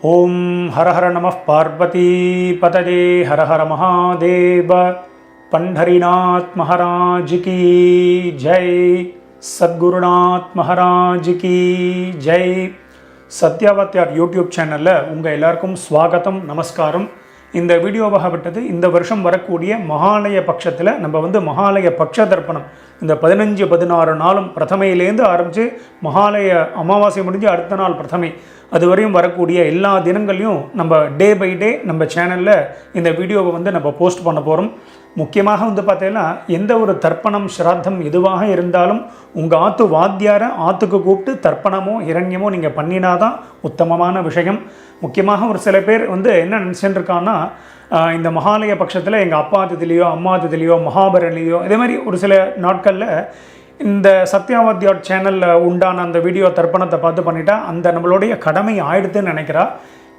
ओम हर हर नमः पार्वती पतये हर हर महादेव। पंढरीनाथ महाराज की जय। सद्गुरुनाथ महाराज की जय। சத்யாவத்யார் யூடியூப் சேனலில் உங்கள் எல்லாருக்கும் ஸ்வாகத்தம் நமஸ்காரம். இந்த வீடியோவாகப்பட்டது இந்த வருஷம் வரக்கூடிய மகாலய பட்சத்தில் நம்ம மகாலய பட்ச தர்ப்பணம் இந்த 15-16 நாளும் பிரதமையிலேருந்து ஆரம்பித்து மகாலய அமாவாசை முடிஞ்சு அடுத்த நாள் பிரதமை அதுவரையும் வரக்கூடிய எல்லா தினங்களையும் நம்ம டே பை டே நம்ம சேனலில் இந்த வீடியோவை நம்ம போஸ்ட் பண்ண போகிறோம். முக்கியமாக பார்த்தீங்கன்னா எந்த ஒரு தர்ப்பணம் ஸ்ராத்தம் எதுவாக இருந்தாலும் உங்கள் ஆற்று வாத்தியாரை ஆற்றுக்கு கூப்பிட்டு தர்ப்பணமோ இரண்யமோ நீங்கள் பண்ணினாதான் உத்தமமான விஷயம். முக்கியமாக ஒரு சில பேர் என்ன நினச்சிட்டு இருக்கான்னா, இந்த மகாலய பட்சத்தில் எங்கள் அப்பா திதிலையோ அம்மா திதிலையோ மகாபரணிலையோ இதே மாதிரி ஒரு சில நாட்களில் இந்த சத்யாவத்யார் சேனலில் உண்டான அந்த வீடியோ தர்ப்பணத்தை பார்த்து பண்ணிட்டா அந்த நம்மளுடைய கடமை ஆயிடுதுன்னு நினைக்கிறா.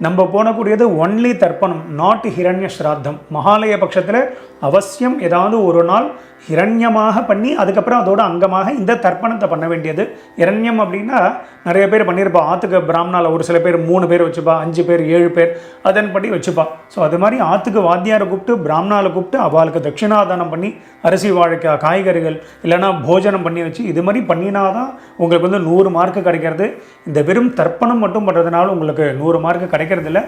நம்ம போனக்கூடியது ஒன்லி தர்ப்பணம், நாட் ஹிரண்ய ஸ்ராத்தம். மகாலய பட்சத்தில் அவசியம் ஏதாவது ஒரு நாள் ஹிரண்யமாக பண்ணி அதுக்கப்புறம் அதோட அங்கமாக இந்த தர்ப்பணத்தை பண்ண வேண்டியது. இரண்யம் அப்படின்னா நிறைய பேர் பண்ணியிருப்பா. ஆற்றுக்கு பிராமணாவில் ஒரு சில பேர் 3 பேர் வச்சுப்பா, 5 பேர் 7 பேர் அதன்படி வச்சுப்பா. ஸோ அது மாதிரி ஆற்றுக்கு வாத்தியாரை கூப்பிட்டு பிராமணாவில் கூப்பிட்டு அவளுக்கு தட்சிணாதானம் பண்ணி அரிசி வாழைக்காய் காய்கறிகள் இல்லைனா போஜனம் பண்ணி வச்சு இது மாதிரி பண்ணினாதான் உங்களுக்கு 100 மார்க்கு கிடைக்கிறது. இந்த வெறும் தர்ப்பணம் மட்டும் பண்ணுறதுனால உங்களுக்கு 100 மார்க்கு கிடைக்கிறதில்ல.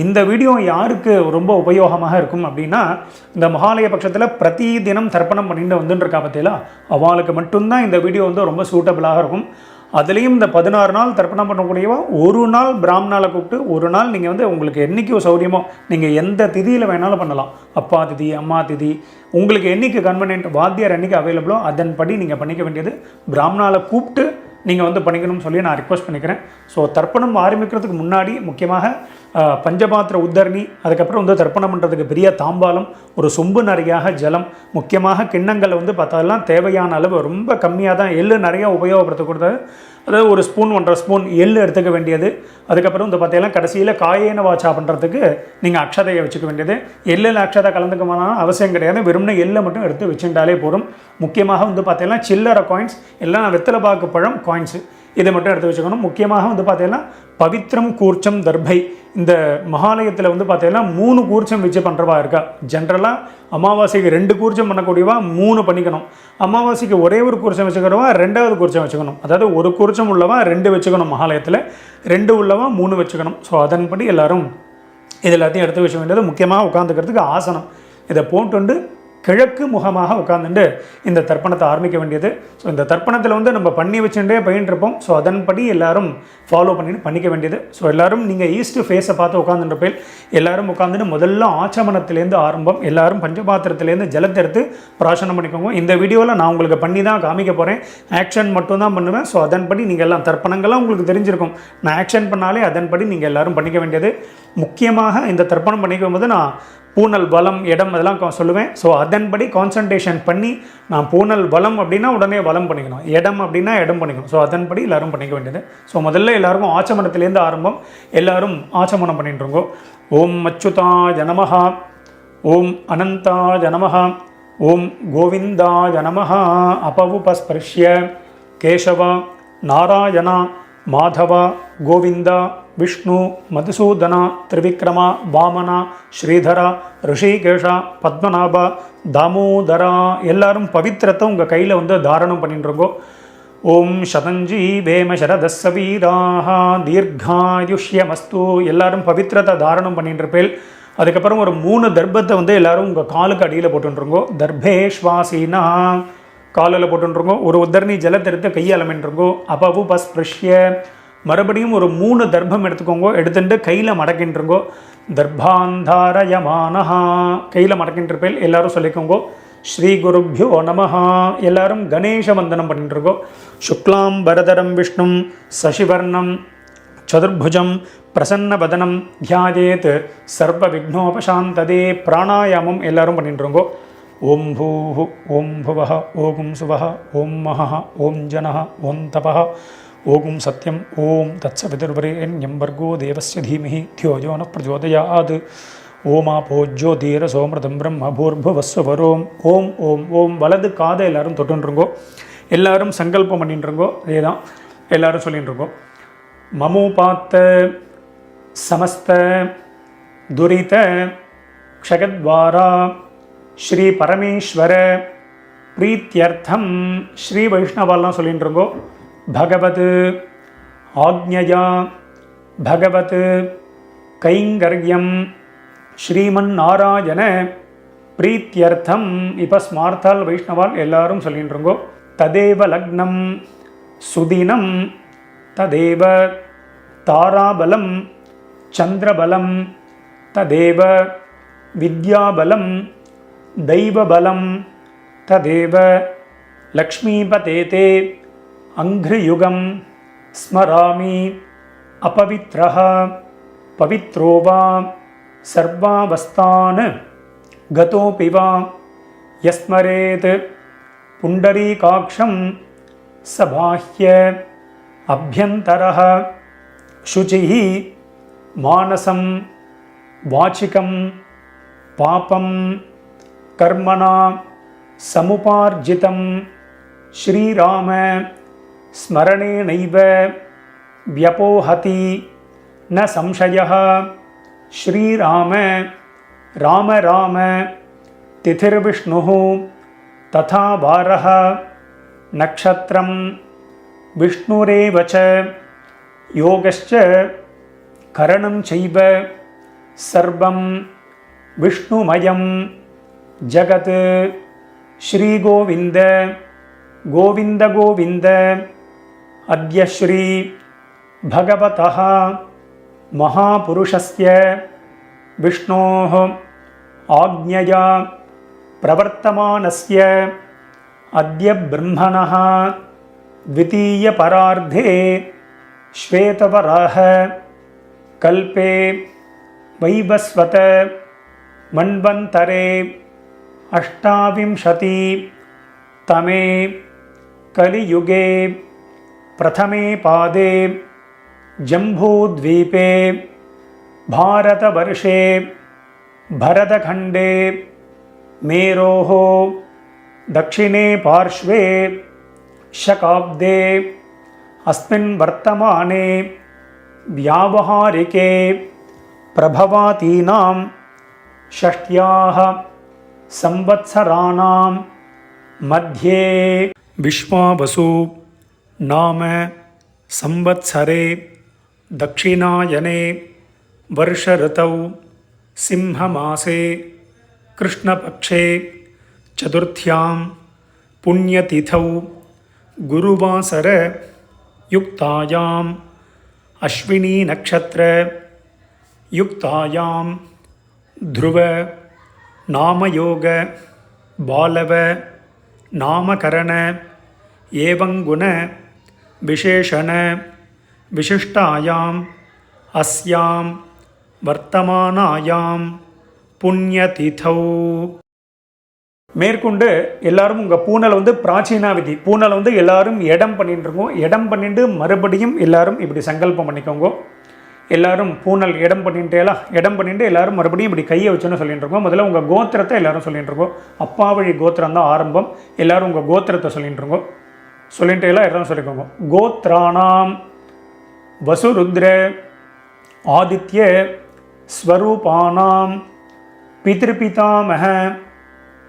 இந்த வீடியோ யாருக்கு ரொம்ப உபயோகமாக இருக்கும் அப்படின்னா, இந்த மகாலய பட்சத்தில் பிரதி தினம் தர்ப்பணம் பண்ணிட்டு வந்துட்டுருக்கா பார்த்தீங்களா, அவளுக்கு மட்டும்தான் இந்த வீடியோ ரொம்ப சூட்டபிளாக இருக்கும். அதுலேயும் இந்த 16 நாள் தர்ப்பணம் பண்ணக்கூடியவா ஒரு நாள் பிராமணால கூப்பிட்டு ஒரு நாள் நீங்கள் உங்களுக்கு என்றைக்கு சௌரியமோ நீங்கள் எந்த திதியில் வேணாலும் பண்ணலாம். அப்பா திதி அம்மா திதி உங்களுக்கு என்றைக்கு கன்வீனியன்ட் வாத்தியார் என்றைக்கு அவைலபிளோ அதன்படி நீங்கள் பண்ணிக்க வேண்டியது. பிராமணால கூப்பிட்டு நீங்கள் பண்ணிக்கணும்னு சொல்லி நான் ரிக்வஸ்ட் பண்ணிக்கிறேன். ஸோ தர்ப்பணம் ஆரம்பிக்கிறதுக்கு முன்னாடி முக்கியமாக பஞ்சபாத்திர உத்தரணி, அதுக்கப்புறம் தர்ப்பணம் பண்ணுறதுக்கு பெரிய தாம்பாலம், ஒரு சொம்பு நிறையாக ஜலம், முக்கியமாக கிண்ணங்களை பார்த்தாலாம் தேவையான அளவு ரொம்ப கம்மியாக தான், எள்ளு நிறையா உபயோகப்படுத்தக்கூடாது. அதாவது ஒரு ஸ்பூன் 1.5 ஸ்பூன் எள்ளு எடுத்துக்க வேண்டியது. அதுக்கப்புறம் பார்த்தீங்கன்னா கடைசியில் காயேன வாச்சா பண்ணுறதுக்கு நீங்கள் அக்ஷதையை வச்சுக்க வேண்டியது. எள்ளில் அக்ஷதை கலந்துக்கமான அவசியம் கிடையாது, வெறும்னா எள்ளை மட்டும் எடுத்து வச்சுட்டாலே போதும். முக்கியமாக பார்த்தீங்கன்னா சில்லறை காயின்ஸ் எல்லாம் வெத்தலை பாக்கு பழம் காயின்ஸு இதை மட்டும் எடுத்து வச்சுக்கணும். முக்கியமாக பார்த்தீங்கன்னா பவித்ரம் கூர்ச்சம் தர்பை. இந்த மகாலயத்தில் பார்த்தீங்கன்னா 3 கூர்ச்சம் வச்சு பண்ணுறவா இருக்கா. ஜென்ரலாக அமாவாசைக்கு 2 கூர்ச்சம் பண்ணக்கூடியவா 3 பண்ணிக்கணும். அமாவாசைக்கு ஒரே ஒரு கூர்ச்சம் வச்சுக்கிறவா 2வது கூர்ச்சம் வச்சுக்கணும். அதாவது ஒரு கூர்ச்சம் உள்ளவா 2 வச்சுக்கணும், மகாலயத்தில் 2 உள்ளவா 3 வச்சுக்கணும். ஸோ அதன்படி எல்லோரும் இது எல்லாத்தையும் எடுத்து வச்சுக்க வேண்டியது. முக்கியமாக உட்காந்துக்கிறதுக்கு ஆசனம் இதை போட்டு கிழக்கு முகமாக உட்காந்துட்டு இந்த தர்ப்பணத்தை ஆரம்பிக்க வேண்டியது. ஸோ இந்த தர்ப்பணத்தில் நம்ம பண்ணி வச்சுட்டே போயின்ட்டுருப்போம். ஸோ அதன்படி எல்லோரும் ஃபாலோ பண்ணிக்க வேண்டியது. ஸோ எல்லோரும் நீங்கள் ஈஸ்ட் ஃபேஸை பார்த்து உட்காந்துட்டு எல்லோரும் உட்காந்துட்டு முதல்ல ஆச்சமனத்திலேருந்து ஆரம்பம். எல்லோரும் பஞ்சபாத்திரத்துலேருந்து ஜலத்தை எடுத்து பிராசனம் பண்ணிக்கோங்க. இந்த வீடியோவில் நான் உங்களுக்கு பண்ணி தான் காமிக்க போகிறேன், ஆக்ஷன் மட்டும் தான் பண்ணுவேன். ஸோ அதன்படி நீங்கள் எல்லாம் தர்ப்பணங்கள்லாம் உங்களுக்கு தெரிஞ்சிருக்கும். நான் ஆக்ஷன் பண்ணாலே அதன்படி நீங்கள் எல்லோரும் பண்ணிக்க வேண்டியது. முக்கியமாக இந்த தர்ப்பணம் பண்ணிக்கும் போது நான் பூனல் வலம் இடம் அதெல்லாம் சொல்லுவேன். ஸோ அதன்படி கான்சன்ட்ரேஷன் பண்ணி நான் பூனல் வலம் அப்படின்னா உடனே வலம் பண்ணிக்கணும், இடம் அப்படின்னா இடம் பண்ணிக்கணும். ஸோ அதன்படி எல்லோரும் பண்ணிக்க வேண்டியது. ஸோ முதல்ல எல்லாருக்கும் ஆச்சமனத்திலேருந்து ஆரம்பம். எல்லோரும் ஆச்சமனம் பண்ணிட்டுருங்கோ. ஓம் அச்சுதாய நமஹ, ஓம் அனந்தாய நமஹ, ஓம் கோவிந்தாய நமஹ. அபவுபஸ்பர்ஷ்ய கேசவ நாராயண மாதவ கோவிந்தா விஷ்ணு மதுசூதன திரிவிக்ரம வாமன ஸ்ரீதர ரிஷிகேஷ பத்மநாப தாமோதரா. எல்லாரும் பவித்திரத்தை உங்கள் கையில் தாரணம் பண்ணிட்டுருங்கோ. ஓம் சதஞ்சி வேம சரதஸ்ஸ வீராஹ தீர்காயுஷ்யமஸ்து. எல்லாரும் பவித்திரத்தை தாரணம் பண்ணிட்டுருப்பேன். அதுக்கப்புறம் ஒரு 3 தர்ப்பத்தை எல்லாரும் உங்கள் காலுக்கு அடியில் போட்டுருங்கோ. தர்பேஷ்வாசீனா காலில் போட்டுருங்கோ. ஒரு உத்தரணி ஜலத்தை எடுத்து கையால் அமைன்றுங்கோ. அப்பவு பஸ்பிருஷ்ய மறுபடியும் ஒரு 3 தர்ப்பம் எடுத்துக்கோங்க. எடுத்துட்டு கையில் மடக்கின்றுங்கோ. தர்பாந்தாரயமானஹா கையில் மடக்கின்றிருப்பேன். எல்லாரும் சொல்லிக்கோங்கோ. ஸ்ரீ குருப்யோ நமஹா. எல்லாரும் கணேச வந்தனம் பண்ணிட்டுருக்கோ. சுக்லாம் பரதரம் விஷ்ணும் சசிவர்ணம் சதுர்புஜம் பிரசன்னவதனம் தியாயேத் சர்வ விக்னோபசாந்ததே. பிராணாயாமம் எல்லாரும் பண்ணிட்டுருங்கோ. ஓம் பூஹு ஓம் புவஹ ஓம் சுவஹ ஓம் மஹ ஓம் ஜனஹ ஓம் தபஹ ஓம் சத்யம் ஓம் தத்சவிதுர்வரேண்யம் வர்கோ தேவஸ்ய தீமஹி தியோ யோ ந பிரச்சோதயாத். ஓமாபோ ஜோதிரசோமிருதம் பிரம்ம பூர்புவஸ்வரோம். ஓம் ஓம் ஓம். வலது காதை எல்லாரும் தொட்டுருங்கோ. எல்லாரும் சங்கல்பம் பண்ணிட்டுருங்கோ. அதே தான் எல்லாரும் சொல்லிட்டுருங்கோ. மமோபாத்த समस्त दुरित क्षगद्वारा श्री परमेश्वर प्रीत्यर्थम श्री वैष्णवाल सोल्लिंट्रुंगो भगवत आज्ञया भगवत कैंगर्यम श्रीमन्नारायण प्रीत्यर्थम इप स्मार्ताल वैष्णवाल एल्लारुम सोल्लिंट्रुंगो तदेव लग्नम सुदिनम तदेव ताराबलम चंद्रबलम तदेव विद्याबलम दैवबलम तदेव लक्ष्मीपतेते अंघ्रियुगम स्मरामि अपवित्रः पवित्रो वा सर्वावस्थान् गतोऽपि वा यस्मरेत् पुण्डरीकाक्षं स बाह्य अभ्यन्तरः शुचिः मानसं वाचिकं पापं कर्मणा समुपार्जितं श्रीराम स्मरणेनैव व्यपोहति न संशयः श्रीराम राम राम तिथिर्विष्णुः तथा वारः नक्षत्रं विष्णुरेव च योगश्च करणं चैव सर्वं विष्णुमयं जगत् श्रीगोविन्द गोविन्द गोविन्द अद्य श्री भगवतः महापुरुषस्य विष्णोः आज्ञया प्रवर्तमानस्य अद्य ब्रह्मणः द्वितीयपरार्धे श्वेतवराह कल्पे वैवस्वत मन्वन्तरे अष्टाविंशति तमे कलियुगे प्रथमे पादे जम्बूद्वीपे भारतवर्षे भरतखण्डे मेरोः दक्षिणे पार्श्वे शकाब्दे अस्मिन् वर्तमाने व्यावहारिके प्रभवातीनां षष्ट्याः संवत्सराणां मध्ये विश्वावसु नाम संवत्सरे दक्षिणायने वर्षऋतौ सिंहमासे कृष्णपक्षे चतुर्थ्यां पुण्यतिथौ गुरुवासर युक्तायाम् अश्विनी नक्षत्र युक्तायां ध्रुव नामयोग बालव नामकरण एवं गुण विशेषण विशिष्टायाम् अस्यां वर्तमानायां पुण्यतिथौ மேற்கொண்டு எல்லாரும் உங்கள் பூனலை வந்து பிராச்சீனா விதி பூனலை வந்து எல்லாரும் இடம் பண்ணிட்டுருக்கோம். இடம் பண்ணிட்டு மறுபடியும் எல்லாரும் இப்படி சங்கல்பம் பண்ணிக்கோங்க. எல்லாரும் பூனல் இடம் பண்ணிட்டேலாம் இடம் பண்ணிட்டு எல்லாரும் மறுபடியும் இப்படி கையை வச்சுன்னு சொல்லிட்டு இருக்கோம். முதல்ல உங்கள் கோத்திரத்தை எல்லாரும் சொல்லிட்டு இருக்கோம். அப்பா வழி கோத்திரம் தான் ஆரம்பம். எல்லாரும் உங்கள் கோத்திரத்தை சொல்லிட்டு இருக்கோம். சொல்லிட்டு எல்லாம் எல்லாரும் சொல்லிக்கோங்க. கோத்ராணாம் வசுருத்ர ஆதித்ய ஸ்வரூபானாம் பித்ருபிதாமக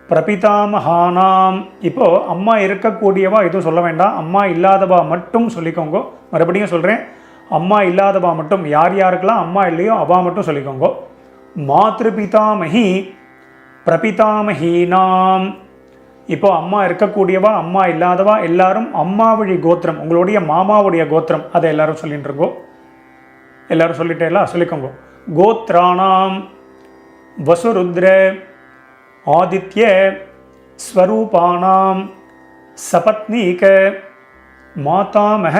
பிரபிதாமகானாம். இப்போது அம்மா இருக்கக்கூடியவா எதுவும் சொல்ல வேண்டாம். அம்மா இல்லாதவா மட்டும் சொல்லிக்கோங்க. மறுபடியும் சொல்கிறேன், அம்மா இல்லாதவா மட்டும், யார் யாருக்கெல்லாம் அம்மா இல்லையோ அவா மட்டும் சொல்லிக்கோங்க. மாத்ருபிதாமகி பிரபிதாமகீனாம். இப்போது அம்மா இருக்கக்கூடியவா அம்மா இல்லாதவா எல்லாரும் அம்மா வழி கோத்திரம், உங்களுடைய மாமாவுடைய கோத்திரம், அதை எல்லாரும் சொல்லிட்டு இருக்கோ. எல்லாரும் சொல்லிட்டேல சொல்லிக்கோங்க. கோத்ராணாம் வசுருத்ர ஆதித்ய ஸ்வரூபானாம் சபத்னீக மாதாமக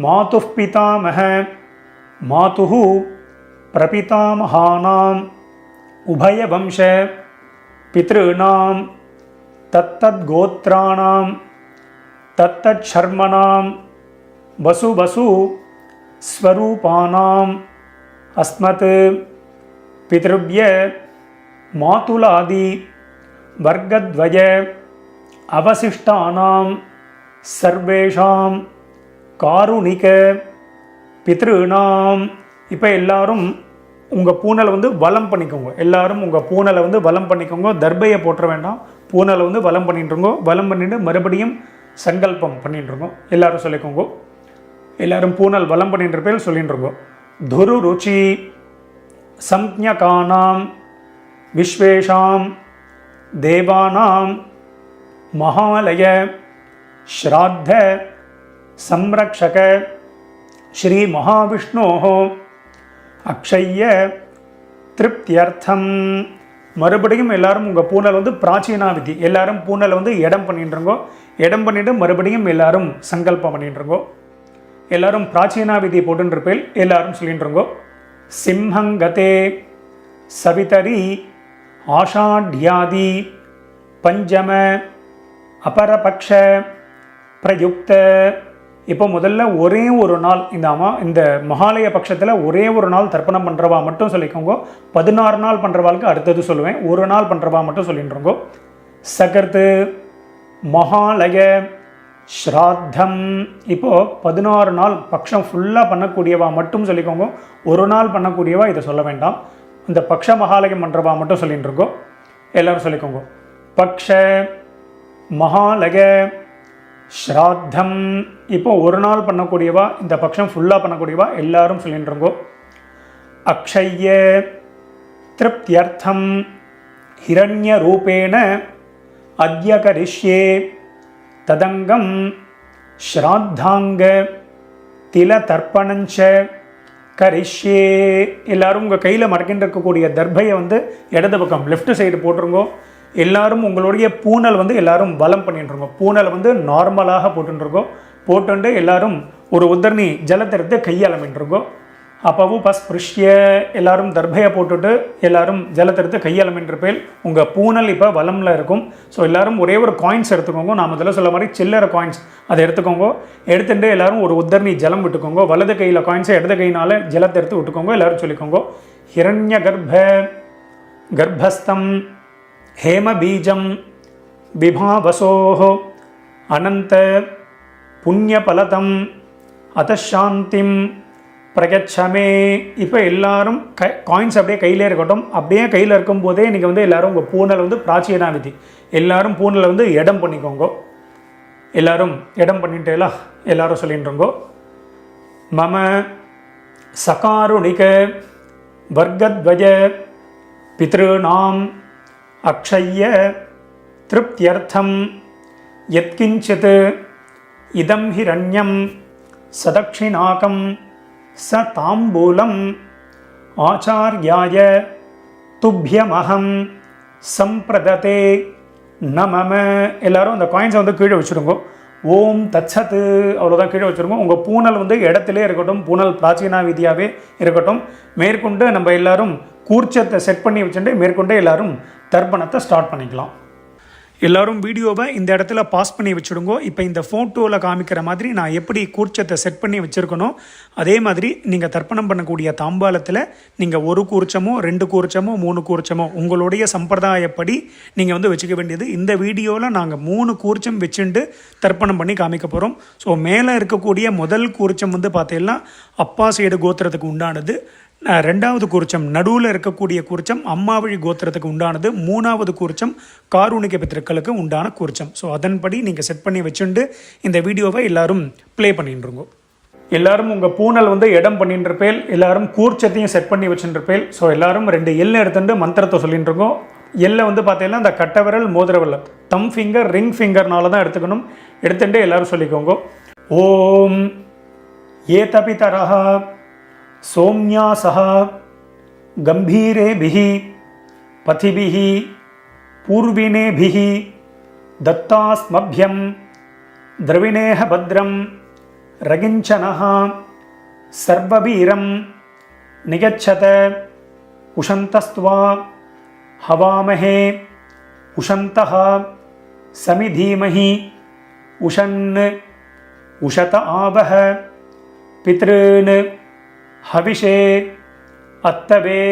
மாதுः பிதாமக மாதுः பிரபிதாமகானாம் உபயவம்ச பித்ருணாம் தத்தத்கோத்ராணாம் தத்தச்சர்மணாம் வசு வசு ஸ்வரூபானாம் அஸ்மத் பித்ருவ்ய மாதுலாதி வர்க்கத்வய அவசிஷ்டானாம் சர்வேஷாம் காருணிக பித்ருணாம் இப்போ எல்லாரும் உங்கள் பூனலை வந்து வலம் பண்ணிக்கோங்க. எல்லாரும் உங்கள் பூனலை வந்து வலம் பண்ணிக்கோங்க. தர்பையை போட்டுற வேண்டாம். பூனலை வந்து வலம் பண்ணிட்டுருங்கோ. வலம் பண்ணிட்டு மறுபடியும் சங்கல்பம் பண்ணிட்டுருங்கோ. எல்லாரும் சொல்லிக்கோங்க. எல்லாரும் பூனல் வலம் பண்ணின்ற பேர் சொல்லிட்டுருங்கோ. துரு ருச்சி சம்ஞகானாம் விஸ்வேஷாம் தேவானாம் மகாலய ஸ்ராத்த சம்ரக்ஷக ஸ்ரீ மகாவிஷ்ணோஹோ அக்ஷய்ய திருப்தியர்த்தம். மறுபடியும் எல்லாரும் உங்கள் பூனல் வந்து பிராச்சீனா விதி. எல்லாரும் பூனலை வந்து இடம் பண்ணிட்டுருங்கோ. இடம் பண்ணிவிட்டு மறுபடியும் எல்லாரும் சங்கல்பம் பண்ணிட்டுருங்கோ. எல்லாரும் பிராச்சீனா விதி போட்டுருப்பேல் எல்லாரும் சொல்லிட்டுருங்கோ. சிம்ஹங்கதே சவிதரி ஆஷாட்யாதி பஞ்சம அபரபக்ஷ பிரயுக்த. இப்போ முதல்ல ஒரே ஒரு நாள் இந்த மகாலய பட்சத்தில் ஒரே ஒரு நாள் தர்ப்பணம் பண்ணுறவா மட்டும் சொல்லிக்கோங்க. 16 நாள் பண்ணுறவாளுக்கு அடுத்தது சொல்லுவேன். ஒரு நாள் பண்ணுறவா மட்டும் சொல்லிட்டுருங்கோ. சகர்த்து மகாலய ஸ்ராத்தம். இப்போது 16 நாள் பட்சம் ஃபுல்லாக பண்ணக்கூடியவா மட்டும் சொல்லிக்கோங்க. ஒரு நாள் பண்ணக்கூடியவா இதை சொல்ல வேண்டாம். இந்த பக்ஷ மகாலயம் பண்ணுறவா மட்டும் சொல்லிட்டுருங்கோ. எல்லோரும் சொல்லிக்கோங்க. பக்ஷ மகாலய ஸ்ராத்தம். இப்போ ஒரு நாள் பண்ணக்கூடியவா, இந்த பட்சம் ஃபுல்லாக பண்ணக்கூடியவா எல்லாரும் சொல்லிட்டுருங்கோ. அக்ஷய்ய திருப்தியர்த்தம் ஹிரண்ய ரூபேண அத்ய கரிஷ்யே ததங்கம் ஸ்ராத்தாங்க தில தர்ப்பணஞ்ச கரிஷ்யே. எல்லாரும் உங்கள் கையில் மடக்கின்னு இருக்கக்கூடிய தர்பையை வந்து இடது பக்கம் லெஃப்ட் சைடு போட்டுருங்கோ. எல்லாரும் உங்களுடைய பூனல் வந்து எல்லாரும் வலம் பண்ணிட்டுருங்கோ. பூனலை வந்து நார்மலாக போட்டுருங்கோ. போட்டுண்டு எல்லாரும் ஒரு உத்தரணி ஜலத்தை எடுத்து கையாளமின்றிருங்கோ. அப்பவும் பஸ்பிருஷ்ய எல்லாரும் தர்பையை போட்டுட்டு எல்லாரும் ஜலத்தை எடுத்து கையாளமின்றிருப்பேல் உங்கள் பூனல் இப்போ வலமில் இருக்கும். ஸோ எல்லாரும் ஒரே ஒரு காயின்ஸ் எடுத்துக்கோங்க. நான் முதல்ல சொல்ல மாதிரி சில்லறை காயின்ஸ் அதை எடுத்துக்கோங்க. எடுத்துட்டு எல்லாரும் ஒரு உத்தரணி ஜலம் விட்டுக்கோங்க. வலது கையில் காயின்ஸை இடது கையினால் ஜலத்தை எடுத்து விட்டுக்கோங்க. எல்லாரும் சொல்லிக்கோங்க. ஹிரண்ய கர்ப்பஸ்தம் ஹேமபீஜம் விபாவசோஹ அனந்த புண்ணியபலதம் அதசாந்திம் பிரகச்சமே. இப்போ எல்லாரும் காயின்ஸ் அப்படியே கையிலே இருக்கட்டும். அப்படியே கையில் இருக்கும்போதே நீங்கள் வந்து எல்லாரும் உங்கள் பூனல் வந்து பிராச்சீனா விதி. எல்லாரும் பூனலை வந்து இடம் பண்ணிக்கோங்க. எல்லாரும் இடம் பண்ணிட்டேலா எல்லாரும் சொல்லிட்டுருங்கோ. மம சகாருணிக வர்க்கத்வய பித்ருநாம் அக்ஷய்ய திருப்தியர்த்தம் யத்கிஞ்சித் இதம் ஹிரண்யம் சதக்ஷிணாகம் ச தாம்பூலம் ஆச்சார்யாய துப்யமஹம் சம்பிரததே நமம. எல்லாரும் அந்த காயின்ஸை வந்து கீழே வச்சுருங்க. ஓம் தச்சத்து அவ்வளோதான் கீழே வச்சுருங்க. உங்கள் பூனல் வந்து இடத்துல இருக்கட்டும். பூனல் பிராச்சீனா விதியாகவே இருக்கட்டும். மேற்கொண்டு நம்ம எல்லாரும் கூர்ச்சத்தை செட் பண்ணி வச்சுட்டு மேற்கொண்டு எல்லாரும் தர்ப்பணத்தை ஸ்டார்ட் பண்ணிக்கலாம். எல்லோரும் வீடியோவை இந்த இடத்துல பாஸ் பண்ணி வச்சுடுங்க. இப்போ இந்த ஃபோட்டோவில் காமிக்கிற மாதிரி நான் எப்படி கூர்ச்சத்தை செட் பண்ணி வச்சுருக்கணும் அதே மாதிரி நீங்கள் தர்ப்பணம் பண்ணக்கூடிய தாம்பாலத்தில் நீங்கள் 1 கூர்ச்சமோ 2 கூர்ச்சமோ 3 கூர்ச்சமோ உங்களுடைய சம்பிரதாயப்படி நீங்கள் வந்து வச்சுக்க வேண்டியது. இந்த வீடியோவில் நாங்கள் 3 கூர்ச்சம் வச்சுட்டு தர்ப்பணம் பண்ணி காமிக்க போகிறோம். ஸோ மேலே இருக்கக்கூடிய முதல் கூர்ச்சம் வந்து பார்த்தீங்கன்னா அப்பா சைடு கோத்திரத்துக்கு உண்டானது. 2வது கூர்ச்சம் நடுவில் இருக்கக்கூடிய கூர்ச்சம் அம்மாவழி கோத்திரத்துக்கு உண்டானது. 3வது கூர்ச்சம் காரூணிக பித்திருக்களுக்கு உண்டான கூர்ச்சம். ஸோ அதன்படி நீங்கள் செட் பண்ணி வச்சுட்டு இந்த வீடியோவை எல்லாரும் ப்ளே பண்ணிட்டுருங்க. எல்லாரும் உங்கள் பூனல் வந்து இடம் பண்ணிட்டுருப்பேல். எல்லாரும் கூர்ச்சத்தையும் செட் பண்ணி வச்சுருப்பேல். ஸோ எல்லாரும் 2 எல்லை எடுத்துட்டு மந்திரத்தை சொல்லிட்டு இருக்கோம். எல்லை வந்து பார்த்தீங்கன்னா இந்த கட்டை விரல் மோதிர விரல் தம் ஃபிங்கர் ரிங் ஃபிங்கர்னால தான் எடுத்துக்கணும். எடுத்துட்டு எல்லாரும் சொல்லிக்கோங்க. ஓம் ஏதபிதரஹ சோம்யாசஹ கம்பீரேபிஹி பதிபிஹி பூர்வினேபிஹி தத்தாஸ்மப்யம் திரவிணேஹ பத்ரம் ரகிஞ்சனஹ சர்வபீரம் நிகச்சத உஷந்தஸ்த்வா ஹவாமஹே உஷந்தஹ சமிதீமஹி உஷன் உஷத ஆவஹ பித்ருன் ஹவிஷே அத்தவே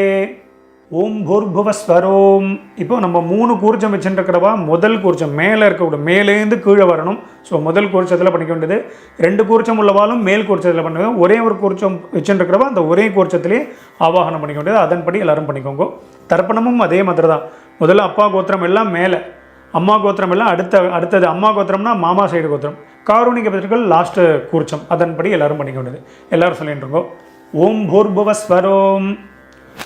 ஓம் பூர்புவஸ்வரோம். இப்போ நம்ம 3 கூர்ச்சம் வச்சுருக்கிறவா முதல் கூர்ச்சம் மேலே இருக்கக்கூடாது, மேலேருந்து கீழே வரணும். ஸோ முதல் கூர்ச்சத்தில் பண்ணிக்க வேண்டியது. 2 கூர்ச்சம் உள்ளவாலும் மேல் கூர்ச்சத்தில் பண்ணுங்க. ஒரே ஒரு கூர்ச்சம் வச்சுருக்கிறவா அந்த ஒரே கூர்ச்சத்திலே ஆவாகனம் பண்ணிக்க வேண்டியது. அதன்படி எல்லாரும் பண்ணிக்கோங்க. தர்ப்பணமும் அதே மாதிரி தான். முதல்ல அப்பா கோத்திரம் எல்லாம் மேலே, அம்மா கோத்திரம் எல்லாம் அடுத்தது. அம்மா கோத்திரம்னா மாமா சைடு கோத்திரம். காரூணிக பிதர்கள் லாஸ்ட் கூர்ச்சம். அதன்படி எல்லாரும் பண்ணிக்க வேண்டியது. எல்லாரும் சொல்லிட்டு இருக்கோம். ஓம் பூர்புவஸ்வரோம்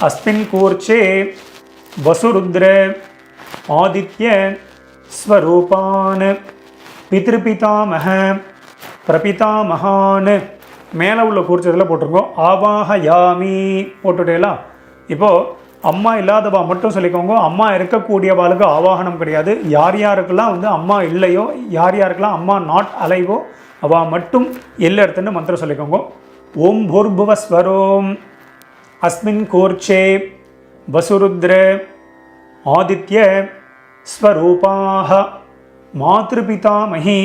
अस्मिन् कूर्चे वसुरुद्र आदित्य स्वरूपान् पितृपितामह प्रपितामहान् மேலே உள்ள கூர்ச்சத்தில் போட்டிருக்கோம். ஆவாஹயாமி போட்டுட்டேலா. இப்போது அம்மா இல்லாதவா மட்டும் சொல்லிக்கோங்க. அம்மா இருக்கக்கூடியவாளுக்கு ஆவாகனம் கிடையாது. யார் யாருக்கெல்லாம் வந்து அம்மா இல்லையோ, யார் யாருக்கெல்லாம் அம்மா நாட் அலைவோ அவள் மட்டும் எல்லை எடுத்துன்னு மந்திரம் சொல்லிக்கோங்க. ஓம் பூர்புவஸ்வரோம் अस्मिन् कूर्चे वसुरुद्र आदित्य स्वरूपाः मातृपितामही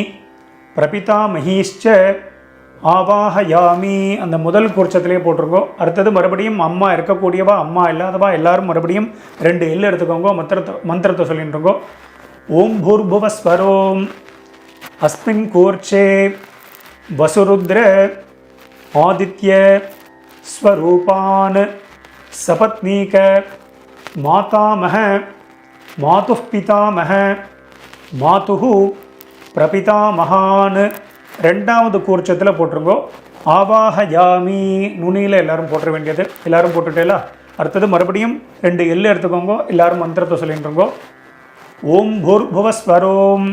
प्रपितामहीश्च ஆவாஹயாமி. அந்த முதல் கூர்ச்சத்திலே போட்டிருக்கோம். அடுத்தது மறுபடியும் அம்மா இருக்கக்கூடியவா அம்மா இல்லாதவா எல்லாரும் மறுபடியும் 2 எல் எடுத்துக்கோங்க. மந்திரத்தை சொல்லிட்டு இருக்கோம். ஓம் பூர்புவஸ்வரோம் அஸ்மின் கூர்ச்சே வசுருத்ர ஆதித்ய ஸ்வரூபான் சபத்னீக மாதாமஹ மாதுः பிதாமஹ மாதுः பிரபிதாமஹான். 2வது கூர்ச்சத்தில் போட்டிருங்கோ. ஆவாஹயாமி நுனியில் எல்லாரும் போட்டுற வேண்டியது. எல்லாரும் போட்டுட்டேலா. அடுத்தது மறுபடியும் 2 எல் எடுத்துக்கோங்க. எல்லாரும் மந்திரத்தை சொல்லிட்டுருங்கோ. ஓம் பூர்புவஸ்வரோம்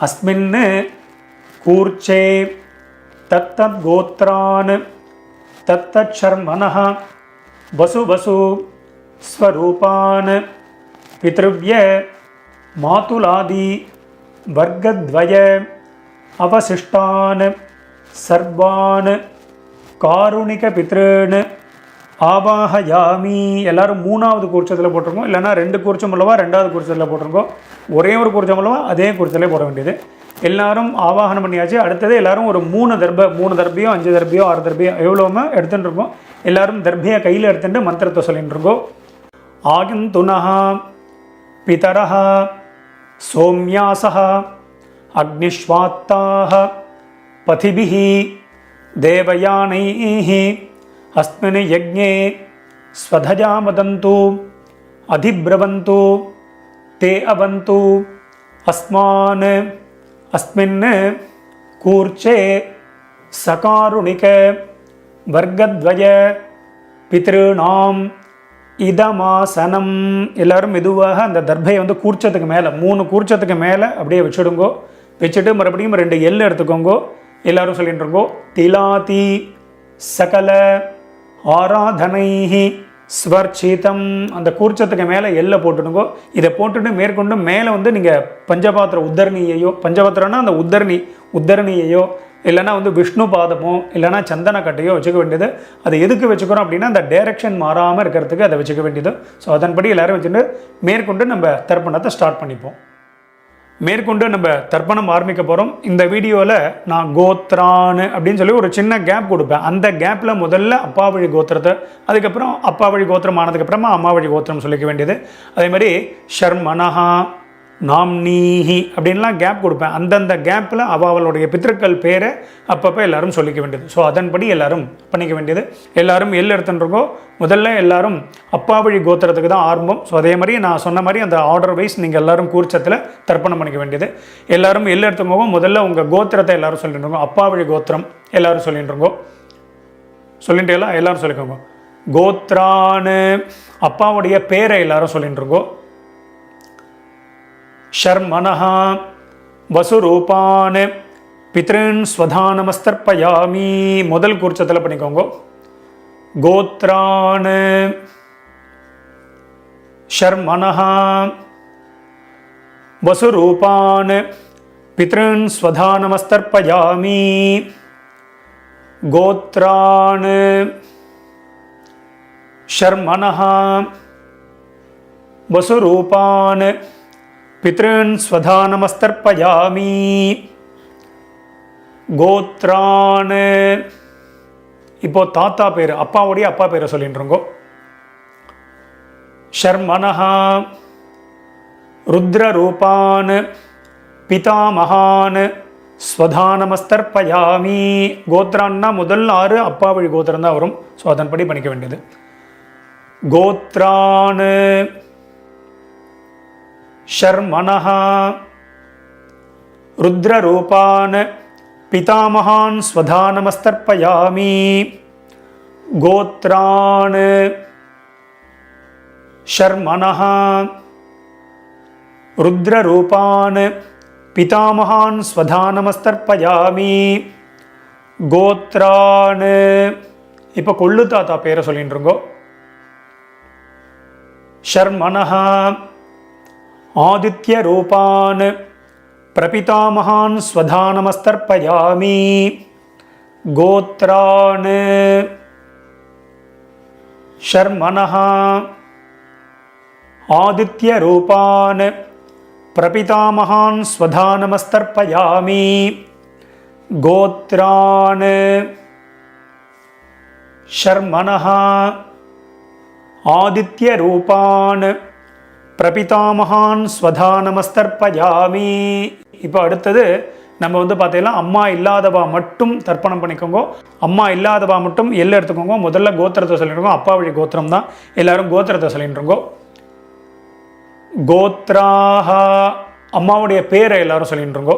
அஸ்மின் கூர்ச்சே தத்தத் கோத்ரான் தத்தர்மணः வசு ஸ்வரூபான் பித்ருவ்ய மாதுலாதி வர்க்கத்வய அவசிஷ்டான் சர்வான் காருணிக பித்ருன் ஆவாஹயாமி. எல்லாரும் 3வது கூர்ச்சத்தில் போட்டிருக்கோம். இல்லைனா 2 கூர்ச்சம் உள்ளவா 2வது கூர்ச்சத்தில் போட்டிருக்கோம். ஒரே ஒரு கூர்ச்சம் உள்ளவா அதே கூர்ச்சத்திலே போட வேண்டியது. எல்லாரும் ஆவாகனம் பண்ணியாச்சு. அடுத்தது எல்லாரும் ஒரு 3 தர்பியோ 5 தர்பியோ 6 தர்பியோ எவ்வளோமே எடுத்துகிட்டு இருக்கோம். எல்லாரும் தர்பியை கையில் எடுத்துட்டு மந்திரத்தை சொல்லிட்டு இருக்கோம். ஆகந்துனஹ பிதரஹ சோம்யாசஹ அக்னிஷ்வாத்தாஹ பதிபிஹி தேவயானைஹி அஸ்மின் யஜ்ஞே ஸ்வதஜா வதந்து அதிப்ரவந்து தே அவந்து அஸ்மான் अस्मिन् कूर्चे सकारुणिक वर्गद्वय पितॄणाम இதமாசனம். எல்லாரும் மெதுவாக அந்த தர்பையை வந்து கூர்ச்சத்துக்கு மேலே 3 கூர்ச்சத்துக்கு மேலே அப்படியே வச்சுடுங்கோ. வச்சுட்டு மறுபடியும் 2 எல் எடுத்துக்கோங்கோ. எல்லாரும் சொல்லிட்டு இருக்கோம். திலாதி சகல ஆராதனைஹி ஸ்வர்ச்சிதம். அந்த கூர்ச்சத்துக்கு மேலே எல்லை போட்டுடுங்கோ. இதை போட்டுட்டு மேற்கொண்டு மேலே வந்து நீங்கள் பஞ்சபாத்திர உத்தரணியையோ, பஞ்சபாத்திரம்னா அந்த உத்தரணியையோ இல்லைனா வந்து விஷ்ணு பாதமோ இல்லைனா சந்தன கட்டையோ வச்சுக்க வேண்டியது. அதை எதுக்கு வச்சுக்கிறோம் அப்படின்னா அந்த டைரக்ஷன் மாறாமல் இருக்கிறதுக்கு அதை வச்சுக்க வேண்டியது. ஸோ அதன்படி எல்லோரும் வச்சுட்டு மேற்கொண்டு நம்ம தர்ப்பணத்தை ஸ்டார்ட் பண்ணிப்போம். மேற்கொண்டு நம்ம தர்ப்பணம் ஆரம்பிக்க போகிறோம். இந்த வீடியோவில் நான் கோத்ரான் அப்படின்னு சொல்லி ஒரு சின்ன கேப் கொடுப்பேன். அந்த கேப்பில் முதல்ல அப்பா வழி கோத்திரத்தை, அதுக்கப்புறம் அப்பா வழி கோத்திரம் ஆனதுக்கப்புறமா அம்மா வழி கோத்திரம் சொல்லிக்க வேண்டியது. அதே மாதிரி ஷர்மனஹா நாம்னீஹி அப்படின்லாம் கேப் கொடுப்பேன். அந்தந்த கேப்பில் அவளுடைய பித்திருக்கள் பேரை அப்பப்போ எல்லாரும் சொல்லிக்க வேண்டியது. ஸோ அதன்படி எல்லாரும் பண்ணிக்க வேண்டியது. எல்லாரும் எல் எடுத்துட்டுருக்கோம். முதல்ல எல்லாரும் அப்பா வழி கோத்திரத்துக்கு தான் ஆரம்பம். ஸோ அதே மாதிரி நான் சொன்ன மாதிரி அந்த ஆர்டர் வைஸ் நீங்கள் எல்லாரும் கூர்ச்சத்தில் தர்ப்பணம் பண்ணிக்க வேண்டியது. எல்லாரும் எல் எடுத்துக்கோங்க. முதல்ல உங்கள் கோத்திரத்தை எல்லாரும் சொல்லிட்டு இருக்கோம். அப்பா வழி கோத்திரம் எல்லாரும் சொல்லிட்டு இருக்கோம். சொல்லிட்டு எல்லாரும் சொல்லிக்கோங்க. கோத்ரான்னு அப்பாவுடைய பேரை எல்லாரும் சொல்லிட்டு இருக்கோம். ஷர்மனஹ வசுரூபான் பித்ருன் ஸ்வதானமஸ்தர்ப்பயாமி. முதல் கூர்ச்சத்தில் பண்ணிக்கோங்க. கோத்ரான் ஷர்மனஹ வசுரூபான் பித்ருன் ஸ்வதானமஸ்தர்ப்பயாமி. கோத்ரான் ஷர்மனஹ வசுரூபான் பித்ருன் ஸ்வதானமஸ்தர்ப்பயாமி. கோத்ரான் இப்போ தாத்தா பேர், அப்பாவுடைய அப்பா பேரை சொல்லிட்டுருங்கோ. शर्मणः रुद्ररूपान् पितामहान् ஸ்வதானமஸ்தர்ப்பயாமி. கோத்ரான்னா முதல் 6 அப்பா வழி கோத்திரம் தான் வரும். ஸோ அதன்படி பண்ணிக்க வேண்டியது. கோத்ரான் ஷர்மணः ருத்ரரூபான் பிதாமகான் ஸ்வதானமஸ்தர்ப்பயாமி. கோத்ரான் ஷர்மணः ருத்ரரூபான் பிதாமகான் ஸ்வதானமஸ்தர்ப்பயாமி. கோத்ரான் இப்போ கொள்ளு தாத்தா பேரை சொல்லிட்டு இருக்கோ. ஷர்மணः ஆதித்ய ரூபான் பிரபிதாமகான் ஸ்வதானமஸ்தர்ப்பயாமி. கோத்ரான் ஷர்மணः ஆதித்ய ரூபான் பிரபிதாமகான் ஸ்வதானமஸ்தர்ப்பயாமி. கோத்ரான் ஷர்மணः ஆதித்ய ரூபான் பிரபிதாமகான் ஸ்வதானமஸ்தர்ப்பயாமி. இப்போ அடுத்தது நம்ம பார்த்தீங்கன்னா அம்மா இல்லாதவா மட்டும் தர்ப்பணம் பண்ணிக்கோங்க. அம்மா இல்லாதவா மட்டும் எல்லாம் எடுத்துக்கோங்க. முதல்ல கோத்திரத்தை சொல்லிட்டுருக்கோம். அப்பா வழி கோத்திரம் தான். எல்லாரும் கோத்திரத்தை சொல்லிட்டுருக்கோ. கோத்ராஹ அம்மாவுடைய பேரை எல்லாரும் சொல்லிட்டுருங்கோ.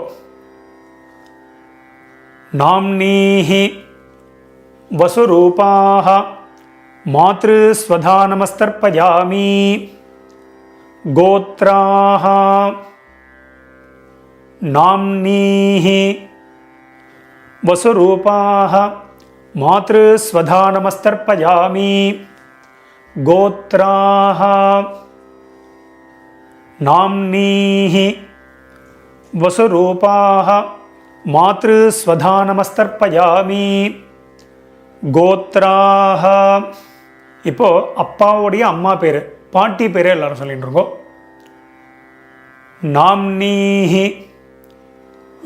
நாம்னீஹி வசுரூபாஹ மாத்ரு ஸ்வதானமஸ்தர்ப்பயாமி. கோத்ராஹ நாம்னீஹி வசுரூபாஹ மாத்ரு ஸ்வதானமஸ்தர்ப்பயாமி. கோத்ராஹ நாம்னீஹி வசுரூபாஹ மாத்ரு ஸ்வதானமஸ்தர்ப்பயாமி. கோத்ராஹ இப்போ அப்பாவுடைய அம்மா பேர், பாட்டி பேர் எல்லாரும் சொல்லிட்டு இருக்கோம். நாம்னீஹி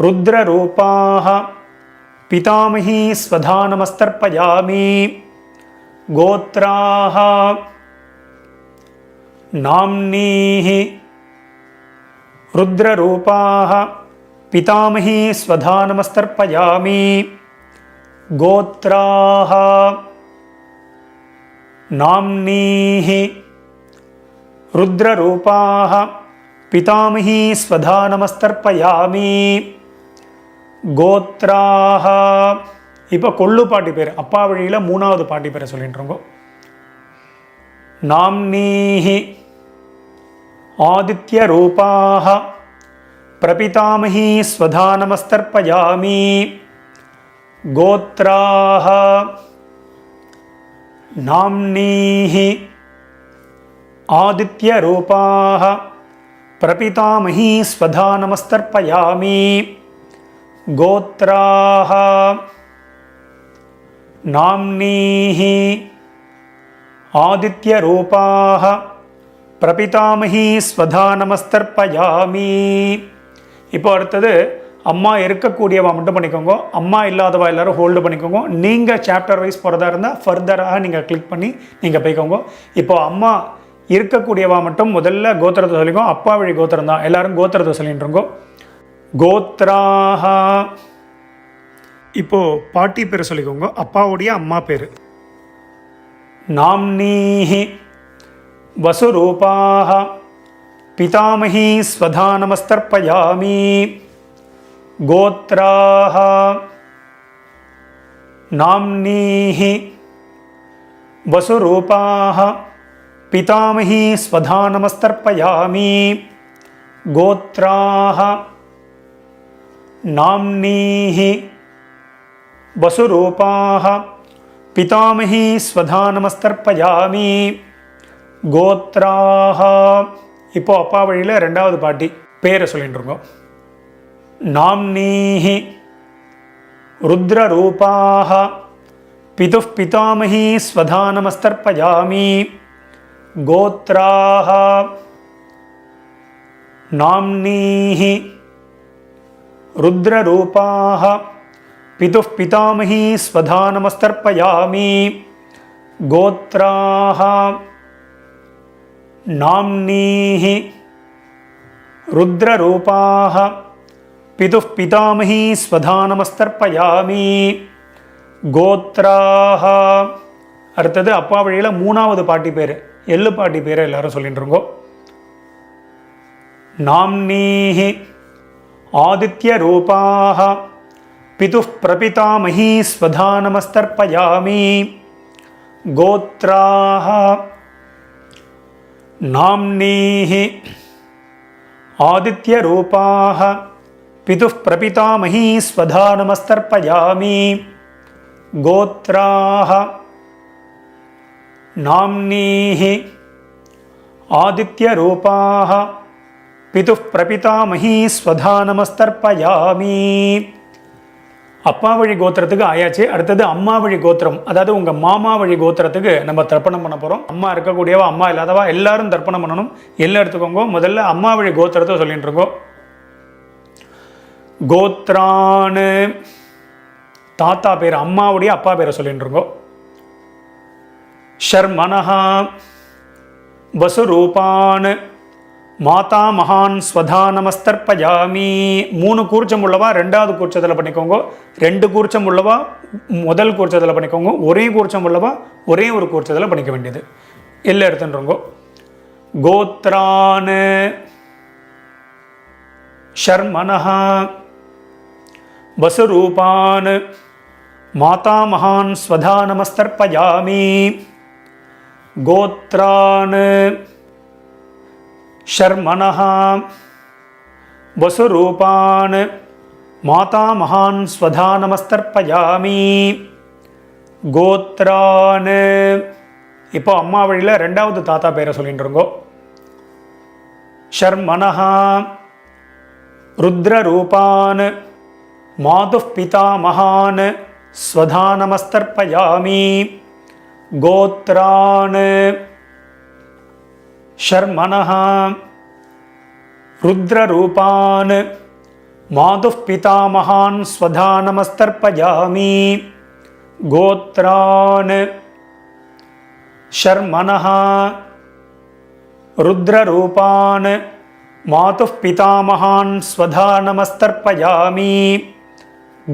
ருத்ரரூபாஹ பிதாமஹி ஸ்வதானமஸ்தர்ப்பயாமி. கோத்ராஹ நாம்னீஹி ருத்ரரூபாஹ பிதாமஹி ஸ்வதானமஸ்தர்ப்பயாமி. கோத்ராஹ நாம்னீஹி ருத்ரரூபாஹ பிதாமஹி ஸ்வதானமஸ்தர்ப்பயாமி. கோத்ராஹ இப்போ கொள்ளு பாட்டி பேர், அப்பா வழியில் 3வது பாட்டி பேரை சொல்லிட்டு இருக்கோம். நாம்னீஹி ஆதித்ய ரூபாஹ பிரபிதாமஹி ஸ்வதானமஸ்தர்ப்பயாமி. கோத்ராஹ நாம்னீஹி ஆதித்ய ரூபாஹ பிரபிதாமஹி ஸ்வதானமஸ்தர்ப்பயாமி. கோத்ராஹ நாம்னீஹி ஆதித்ய ரூபாஹ பிரபிதாமஹி ஸ்வதானமஸ்தர்ப்பயாமி. இப்போ அடுத்தது அம்மா இருக்கக்கூடியவா மட்டும் பண்ணிக்கோங்க. அம்மா இல்லாதவா எல்லாரும் ஹோல்டு பண்ணிக்கோங்க. நீங்கள் சாப்டர் வைஸ் போகிறதா இருந்தால் ஃபர்தராக நீங்கள் கிளிக் பண்ணி நீங்கள் போய்க்கோங்க. இப்போ அம்மா இருக்கக்கூடியவா மட்டும் முதல்ல கோத்திரத்தை சொல்லிக்கோங்க. அப்பா வழி கோத்திரம் தான். எல்லாரும் கோத்திரத்தை சொல்லிட்டுருங்கோ. கோத்ராஹ இப்போ பாட்டி பேர் சொல்லிக்கோங்க. அப்பாவுடைய அம்மா பேர். நாம்னீஹி வசுரூபாஹ பிதாமஹி ஸ்வதானமஸ்தர்ப்பயாமி. கோத்ராஹ நாம்னீஹி வசுரூபாஹ பிதாமஹி ஸ்வதானமஸ்தர்ப்பயாமி. கோத்ராஹ நாம்னீஹி வசுரூபாஹ பிதாமஹி ஸ்வதானமஸ்தர்ப்பயாமி. கோத்ராஹ இப்போ அப்பா வழியில் 2வது பாட்டி பேரை சொல்லிட்டு இருக்கோம். நாம்னீஹி ருத்ரரூபாஹ பிதுः பிதாமஹி ஸ்வதானமஸ்தர்ப்பயாமி. கோத்ராஹ நாம்னீஹி ருத்ரரூபாஹ பிதுः பிதாமஹி ஸ்வதானமஸ்தர்ப்பயாமி. கோத்ராஹ நாம்னீஹி ருத்ரரூபாः பிதுः பிதாமகீ ஸ்வதா நமஸ்தர்ப்பயாமி கோத்ராः. அடுத்தது அப்பா வழியில் மூணாவது பாட்டி பேர், எள்ளு பாட்டி பேரை எல்லாரும் சொல்லிட்டு இருக்கோம். நாம்னீஹி ஆதித்ய ரூபாः பிதுः பிரபிதாமகீ ஸ்வதா நமஸ்தர்ப்பயாமி கோத்ராः. நாம்னீஹி ஆதித்ய ரூபாः பிதுः பிரபிதாமகீ ஸ்வதா நமஸ்தர்ப்பயாமி கோத்ராः. நாம்னீஹி ஆதித்ய ரூபாः பிதுः பிரபிதாமகீ ஸ்வதா நமஸ்தர்ப்பயாமி. அப்பா வழி கோத்திரத்துக்கு ஆயாச்சு. அடுத்தது அம்மா வழி கோத்திரம், அதாவது உங்க மாமா வழி கோத்திரத்துக்கு நம்ம தர்ப்பணம் பண்ண போறோம். அம்மா இருக்கக்கூடியவா அம்மா இல்லாதவா எல்லாரும் தர்ப்பணம் பண்ணணும். எல்லாம் எடுத்துக்கோங்க. முதல்ல அம்மா வழி கோத்திரத்தை சொல்லிட்டு இருக்கோம். கோத்ரான் தாத்தா பேர், அம்மாவுடைய அப்பா பேரை சொல்லிட்டு இருக்கோம். ஷர்மனஹா வசுரூபான் மாதா மகான் ஸ்வதா நமஸ்தர்ப்பயாமி. 3 கூர்ச்சம் உள்ளவா ரெண்டாவது கூர்ச்சத்தில் பண்ணிக்கோங்க. 2 கூர்ச்சம் உள்ளவா முதல் கூர்ச்சத்தில் பண்ணிக்கோங்க. ஒரே கூர்ச்சம் உள்ளவா ஒரே ஒரு கூர்ச்சத்தில் பண்ணிக்க வேண்டியது. எல்லாம் எடுத்துன்றோங்க. கோத்ரான் ஷர்மனஹா வசுரூபான் மாதா மகான் ஸ்வதா நமஸ்தர்ப்பயாமி கோத்ரான் ஷர்மனஹ வசுரூபான் மாதா மகான் ஸ்வதா நமஸ்தர்ப்பயாமி கோத்ரான். இப்போ அம்மா வழியில் ரெண்டாவது தாத்தா பேரை சொல்லிட்டு இருக்கோ. ஷர்மனஹ ருத்ரரூபான் மாதுः பிதா மகான் ஸ்வதா நமஸ்தர்ப்பயாமி கோத்ரான். ஷர்மனஹ ருத்ரரூபான் மாதுः பிதா மகான் ஸ்வதா நமஸ்தர்ப்பயாமி கோத்ரான். ஷர்மனஹ ருத்ரரூபான் மாதுः பிதா மகான் ஸ்வதா நமஸ்தர்ப்பயாமி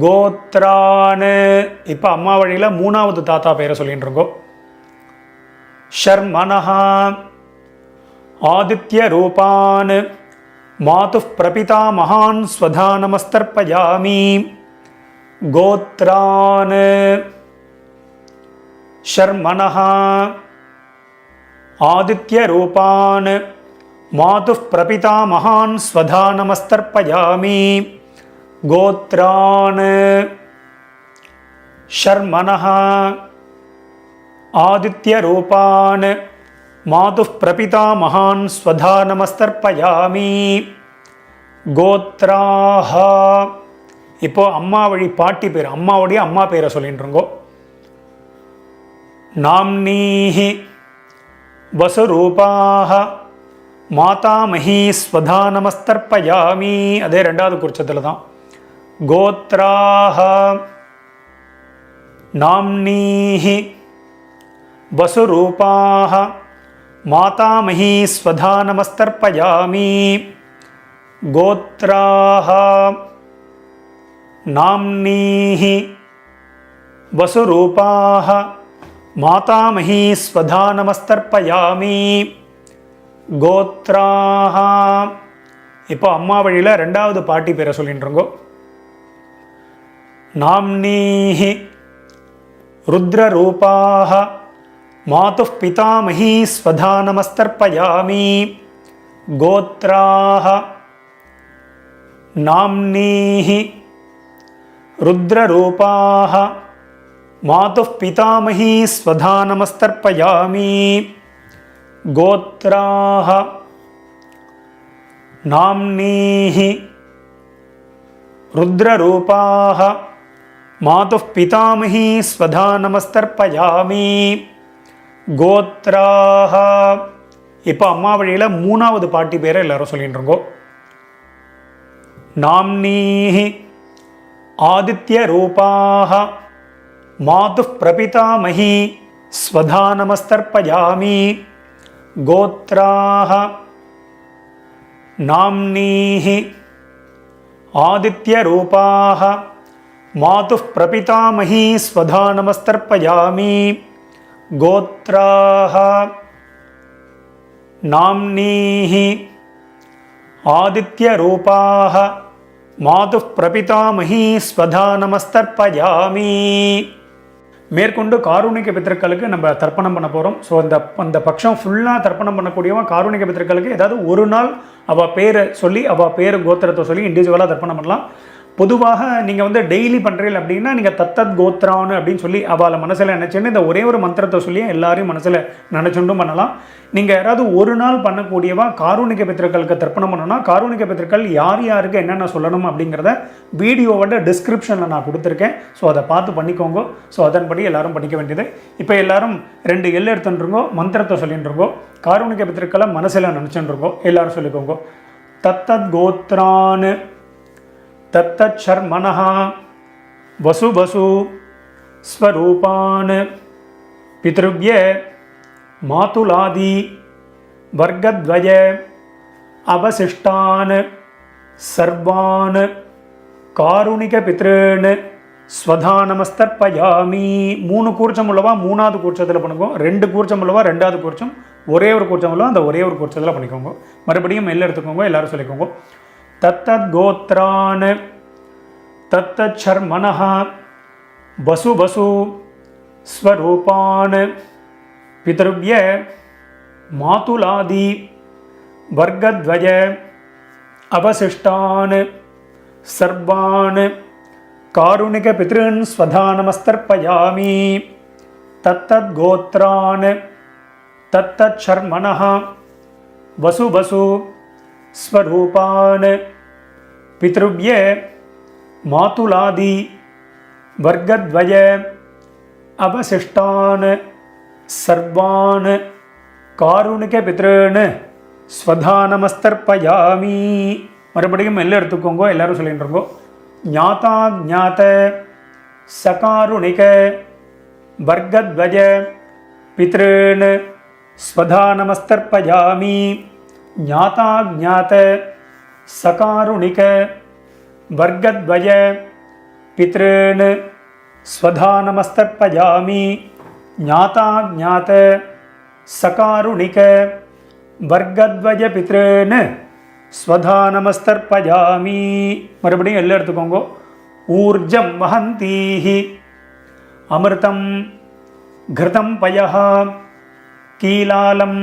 கோத்ரான். இப்போ அம்மா வழியில் மூணாவது தாத்தா பேரை சொல்லிட்டு இருக்கோம். ஷர்மனஹ ஆதித்ய ரூபான் மாதுः பிரபிதா மகான் ஸ்வதா நமஸ்தர்ப்பயாமி கோத்ரான். ஷர்மனஹ ஆதித்ய ரூபான் மாதுः பிரபிதா மகான் ஸ்வதா நமஸ்தர்ப்பயாமி கோத்ரான். ஷர்மனஹ ஆதித்ய ரூபான் மாதுः பிரபிதா மகான் ஸ்வதா நமஸ்தர்ப்பயாமி கோத்ராஹ. இப்போ அம்மா வழி பாட்டி பேர், அம்மாவுடைய அம்மா பேரை சொல்லிட்டு இருக்கோ. நாம்னீஹி வசுரூபாஹ மாதாமஹீ ஸ்வதா நமஸ்தர்ப்பயாமி. அதே ரெண்டாவது குறிச்சத்தில் தான். கோத்ராஹ நாம்னீஹி வசுரூபாஹ மாதாமஹீ ஸ்வதா நமஸ்தர்ப்பயாமி கோத்ராஹ. நாம்னீஹி வசுரூபாஹ மாதாமஹீ ஸ்வதா நமஸ்தர்ப்பயாமி கோத்ராஹ. இப்போ அம்மா வழியில் ரெண்டாவது பாட்டி பேரை சொல்லிட்டு இருக்கோம். நாம்னீஹி ருத்ரரூபாஹ மாதுः பிதாமகீ ஸ்வதா நமஸ்தர்ப்பயாமி கோத்ராஹ. நாம்னீஹி ருத்ரரூபாஹ மாதுः பிதாமகீ ஸ்வதா நமஸ்தர்ப்பயாமி கோத்ராஹ. நாம்னீஹி ருத்ரரூபாஹ மாதுः பிதாமகீ ஸ்வதா நமஸ்தர்ப்பயாமி கோத்ராஹ. இப்போ அம்மா வழியில் மூணாவது பாட்டி பேரை எல்லாரும் சொல்லிட்டு இருக்கோம். நாம்னீஹி ஆதித்ய ரூபாஹ மாதுः பிரபிதாமகீ ஸ்வதா நமஸ்தர்ப்பயாமி கோத்ராஹ நாம்னீஹி ஆதித்யரூபாஹ மாதுः பிரபிதாமஹி ஸ்வதா நமஸ்தர்ப்பயாமி. கோத்ராஹ நாம்னீஹி ஆதித்யரூபாஹ மாதுः பிரபிதாமஹி ஸ்வதா நமஸ்தர்ப்பயாமி. மேற்கொண்டு காருணிக பித்திருக்களுக்கு நம்ம தர்ப்பணம் பண்ண போகிறோம். ஸோ அந்த பட்சம் ஃபுல்லாக தர்ப்பணம் பண்ணக்கூடியவன் காருணிக பித்திருக்களுக்கு ஏதாவது ஒரு நாள் அவள் பேரை சொல்லி அவள் பேர் கோத்திரத்தை சொல்லி இண்டிவிஜுவலாக தர்ப்பணம் பண்ணலாம். பொதுவாக நீங்கள் வந்து டெய்லி பண்ணுறீங்க அப்படின்னா நீங்கள் தத்தத் கோத்ரான்னு அப்படின்னு சொல்லி அவளை மனசில் நினச்சின்னு இந்த ஒரே ஒரு மந்திரத்தை சொல்லி எல்லாரையும் மனசில் நினச்சுண்டும் பண்ணலாம். நீங்கள் யாராவது ஒரு நாள் பண்ணக்கூடியவா காருணிக பித்திருக்களுக்கு தர்ப்பணம் பண்ணணும்னா காருணிக பித்திருக்கள் யார் யாருக்கு என்னென்ன சொல்லணும் அப்படிங்கிறத வீடியோவோட டிஸ்கிரிப்ஷனில் நான் கொடுத்துருக்கேன். ஸோ அதை பார்த்து பண்ணிக்கோங்க. ஸோ அதன்படி எல்லாரும் பண்ணிக்க வேண்டியது. இப்போ எல்லாரும் 2 எல் எடுத்துருங்கோ, மந்திரத்தை சொல்லிட்டுருங்கோ, காருணிக பித்திருக்களை மனசில் நினச்சுருங்கோ. எல்லாரும் சொல்லிக்கோங்க. தத்தத் கோத்ரான்னு தத்தத் சர்மணஹ வசு வசு ஸ்வரூபான் பித்ருவ்ய மாதுலாதி வர்க்கத்வய அவசிஷ்டான் சர்வான் காருணிக பித்ருன் ஸ்வதா நமஸ்தர்ப்பயாமி. 3 கூர்ச்சம் உள்ளவா 3வது கூர்ச்சத்தில் பண்ணுங்க. 2 கூர்ச்சம் உள்ளவா 2வது கூர்ச்சம், ஒரே ஒரு கூர்ச்சம் உள்ளவா அந்த ஒரே ஒரு கூர்ச்சத்தில் பண்ணிக்கோங்க. மறுபடியும் எல்லாம் எடுத்துக்கோங்க. எல்லாரும் சொல்லிக்கோங்க. தத்தத் கோத்ரான் தத்தத் சர்மணஹ வசு வசு ஸ்வரூபான் பித்ருவ்ய மாதுலாதி வர்க்கத்வய அவசிஷ்டான் சர்வான் காருணிக பித்ருன் ஸ்வதா நமஸ்தர்ப்பயாமி. தத்தத் கோத்ரான் தத்தத் சர்மணஹ வசு வசு ஸ்வரூபான் பித்ருவ்ய மாதுலாதி வர்க்கத்வய அவசிஷ்டான் சர்வான் காருணிக பித்ருன் ஸ்வதா நமஸ்தர்ப்பயாமி. மறுபடியும் எல்லாம் எடுத்துக்கோங்க. எல்லாரும் சொல்லிட்டுருங்கோ. ஞாதா ஞாத சகாருணிக வர்க்கத்வய பித்ருன் ஸ்வதா நமஸ்தர்ப்பயாமி. ஞாதா ஞாத சகாருணிக வர்க்கத்வய பித்ருன் ஸ்வதா நமஸ்தர்ப்பயாமி. ஞாதா ஞாத சகாருணிக வர்க்கத்வய பித்ருன் ஸ்வதா நமஸ்தர்ப்பயாமி. மறுபடியும் எல்லாம் எடுத்துக்கோங்க. ஊர்ஜம் வஹந்தீஹி அமிர்தம் கிருதம் பயஹ கீலாலம்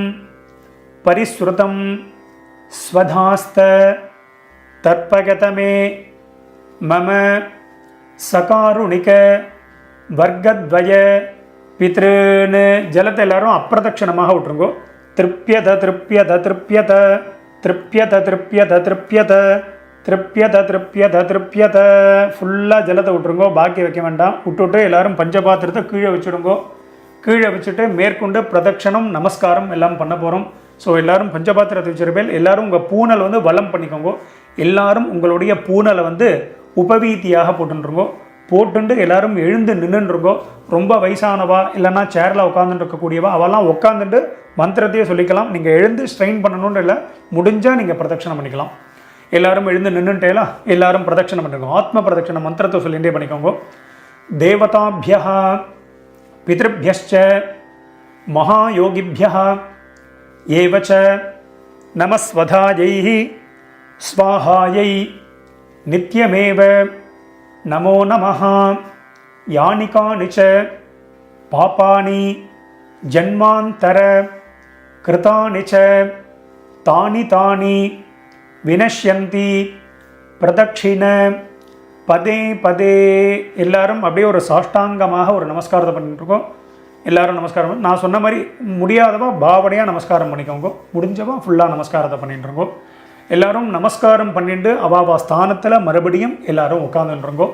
பரிஸ்ருதம் ஸ்வதாஸ்த தர்ப்பகதமே மம சகாருணிக வர்க்கத்வய பித்ருன். ஜலத்தை எல்லாரும் அப்பிரதட்சணமாக விட்டுருங்கோ. திருப்யத திருப்யத திருப்யத திருப்யத திருப்யத திருப்யத திருப்யத திருப்யத திருப்யத. ஃபுல்லாக ஜலத்தை விட்டுருங்கோ. பாக்கி வைக்க வேண்டாம். விட்டுவிட்டு எல்லாரும் பஞ்சபாத்திரத்தை கீழே வச்சுடுங்கோ. கீழே வச்சுட்டு மேற்கொண்டு பிரதட்சணம் நமஸ்காரம் எல்லாம் பண்ண போகிறோம். ஸோ எல்லாரும் பஞ்சபாத்திரத்தை வச்சிருப்பேன். எல்லாரும் உங்கள் பூனல் வந்து வலம் பண்ணிக்கோங்க. எல்லாரும் உங்களுடைய பூனலை வந்து உபவீதியாக போட்டுருங்கோ. போட்டுண்டு எல்லாரும் எழுந்து நின்றுருங்கோ. ரொம்ப வயசானவா இல்லைன்னா சேரில் உட்காந்துட்டு இருக்கக்கூடியவா அவெல்லாம் உட்காந்துட்டு மந்திரத்தையே சொல்லிக்கலாம். நீங்கள் எழுந்து ஸ்ட்ரெயின் பண்ணணுன்ற இல்லை, முடிஞ்சால் நீங்கள் பிரதட்சணம் பண்ணிக்கலாம். எல்லாரும் எழுந்து நின்றுட்டேலா எல்லாரும் பிரதட்சணம் பண்ணிக்கோங்க. ஆத்ம பிரதட்சண மந்திரத்தை சொல்லிகிட்டே பண்ணிக்கோங்க. தேவதாபியः பித்ருभ्यश्च மகாயோகிभ्यः ஏவச்ச நமஸ்வதாயை ஸ்வாஹாயை நித்யமேவ நமோ நமः. யானி கானி ச பாபானி ஜன்மாந்தர கிருதானி ச தானி தானி வினஷ்யந்தி பிரதட்சிண பதே பதே. எல்லாரும் அப்படியே ஒரு சாஷ்டாங்கமாக ஒரு நமஸ்காரத்தை பண்ணிட்டுருக்கோம். எல்லாரும் நமஸ்காரம். நான் சொன்ன மாதிரி முடியாதவா பாவனையாக நமஸ்காரம் பண்ணிக்கோங்க. முடிஞ்சவா ஃபுல்லாக நமஸ்காரத்தை பண்ணிட்டுருங்கோ. எல்லாரும் நமஸ்காரம் பண்ணிட்டு அவாவா ஸ்தானத்தில் மறுபடியும் எல்லாரும் உட்காந்துருங்கோ.